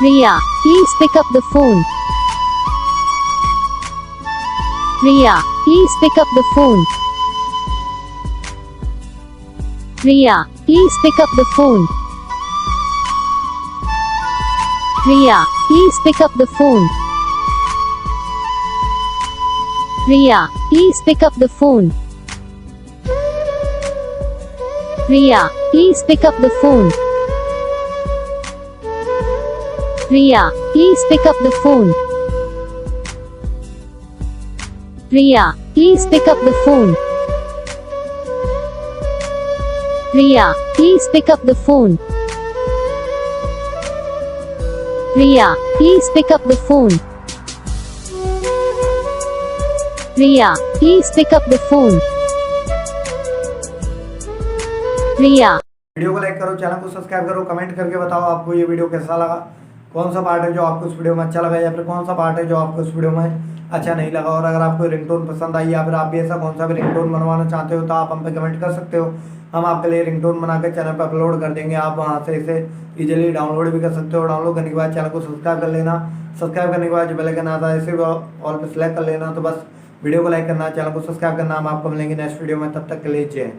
Riya, please pick up the phone. Riya, please pick up the phone. Riya, please pick up the phone. Riya, please pick up the phone. Riya, please pick up the phone. Riya, please pick up the phone. Riya, please pick up the phone. Riya, please pick up the phone. Riya, please pick up the phone. Riya, please pick up the phone. Riya, please pick up the phone. Riya. Video को like करो, channel को subscribe करो, comment करके बताओ आपको ये video कैसा लगा, कौन सा पार्ट है जो आपको उस वीडियो में अच्छा लगा या फिर कौन सा पार्ट है जो आपको उस वीडियो में अच्छा नहीं लगा। और अगर आपको रिंगटोन पसंद आई या फिर आप भी ऐसा कौन सा भी रिंगटोन बनवाना चाहते हो तो आप हम पे कमेंट कर सकते हो। हम आपके लिए रिंगटोन बना के चैनल पर अपलोड कर देंगे। आप वहाँ से इसे इजीली डाउनलोड भी कर सकते हो। डाउनलोड करने के बाद चैनल को सब्सक्राइब कर लेना। सब्सक्राइब करने के बाद जो बेल आइकन आता है इसे ऑल पे सेलेक्ट कर लेना। तो बस वीडियो को लाइक करना, चैनल को सब्सक्राइब करना। हम आपको मिलेंगे नेक्स्ट वीडियो में, तब तक के लिए जय।